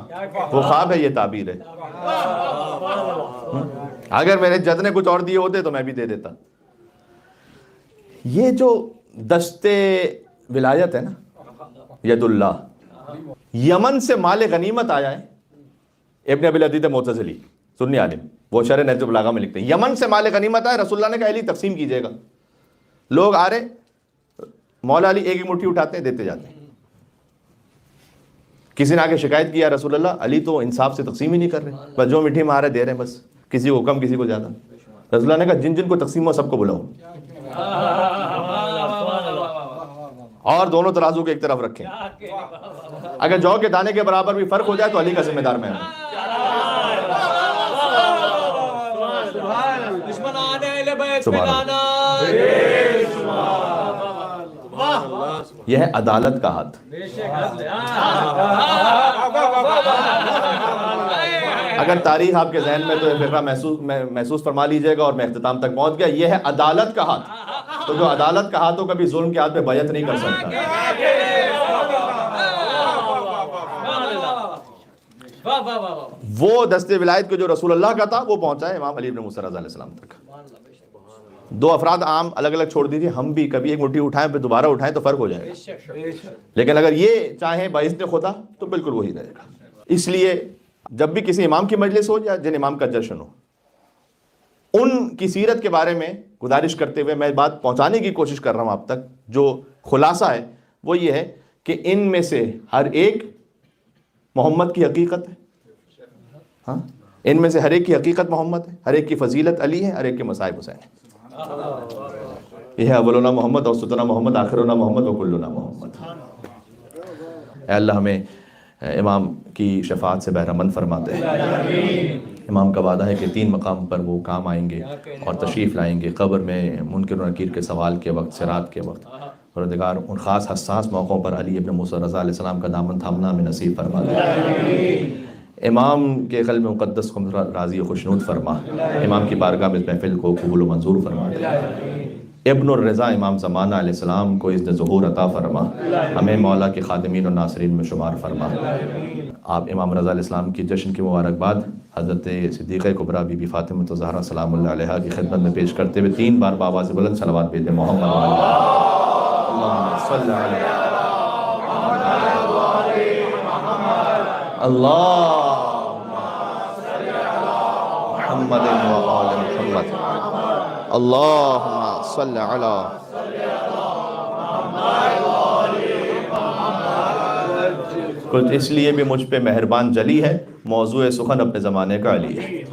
وہ خواب ہے, یہ تعبیر ہے. اگر میرے جد نے کچھ اور دیے ہوتے تو میں بھی دے دیتا. یہ جو دستے ولایت ہے نا, ید اللہ, یمن سے مال غنیمت آیا ہے. ابن ابی العدید معتزلی سنی عالم, وہ شرح نہج البلاغہ میں لکھتے ہیں یمن سے مال غنیمت آیا, رسول اللہ نے کہا علی تقسیم کیجیے گا. لوگ آ رہے, مولا علی ایک مٹھی اٹھاتے ہیں دیتے جاتے ہیں. کسی نے آ کے شکایت کی یا رسول اللہ علی تو انصاف سے تقسیم ہی نہیں کر رہے, بس جو مٹھی میں آ رہے دے رہے ہیں, بس کسی کو کم کسی کو زیادہ. رسول اللہ نے کہا جن جن کو تقسیم ہو سب کو بلاؤ اور دونوں ترازو کو ایک طرف رکھیں. اگر جو کے دانے کے برابر بھی فرق ہو جائے تو علی کا ذمہ دار میں ہوں. یہ ہے عدالت کا ہاتھ. اگر تاریخ آپ کے ذہن میں تو یہ فقرہ محسوس فرما لیجئے گا اور میں اختتام تک پہنچ گیا. یہ ہے عدالت کا ہاتھ. تو جو عدالت کا ہاتھ ہو کبھی ظلم کے ہاتھ پہ بیعت نہیں کر سکتا. وہ دست ولایت کو جو رسول اللہ کا تھا وہ پہنچا ہے امام علی ابن موسیٰ رضی اللہ علیہ السلام تک. 2 افراد عام الگ الگ چھوڑ دیجیے, ہم بھی کبھی ایک مٹھی اٹھائیں پھر دوبارہ اٹھائیں تو فرق ہو جائے گا. لیکن اگر یہ چاہیں باذن خدا تو بالکل وہی رہے گا. اس لیے جب بھی کسی امام کی مجلس ہو یا جن امام کا جشن ہو, ان کی سیرت کے بارے میں گزارش کرتے ہوئے میں بات پہنچانے کی کوشش کر رہا ہوں آپ تک. جو خلاصہ ہے وہ یہ ہے کہ ان میں سے ہر ایک محمد کی حقیقت ہے. ہاں, ان میں سے ہر ایک کی حقیقت محمد ہے, ہر ایک کی فضیلت علی ہے, ہر ایک کے مصائب حسین ہے. یہ ہے اولنا محمد, اوسطنا محمد, آخرنا محمد, وکلنا محمد. اے اللہ ہمیں امام کی شفاعت سے بہرہ مند فرماتے ہیں. امام کا وعدہ ہے کہ 3 مقام پر وہ کام آئیں گے اور تشریف لائیں گے. قبر میں منکر و نکیر کے سوال کے وقت, صراط کے وقت, پروردگار ان خاص حساس موقعوں پر علی ابن موسیٰ رضا علیہ السلام کا دامن تھامنا ہمیں نصیب فرما دے. امام کے قلب مقدس کو راضی و خوشنود فرما. امام کی بارگاہ میں اس محفل کو قبول و منظور فرما. ابن الرضا امام زمانہ علیہ السلام کو اذن ظہور عطا فرما. ہمیں مولا کے خادمین و ناصرین میں شمار فرما. آپ امام رضا علیہ السلام کی جشن کی مبارکباد حضرت صدیقہ کبریٰ بی بی فاطمہ الزہرا سلام اللہ علیہا کی خدمت میں پیش کرتے ہوئے 3 بار بآواز بلند صلوات بھیجیں. محمد اللہم صلی علی اللہم صلی علی محمد و آل محمد. اللہم صلی علی کچھ اس لیے بھی مجھ پہ مہربان جلی ہے, موضوع سخن اپنے زمانے کا علی ہے.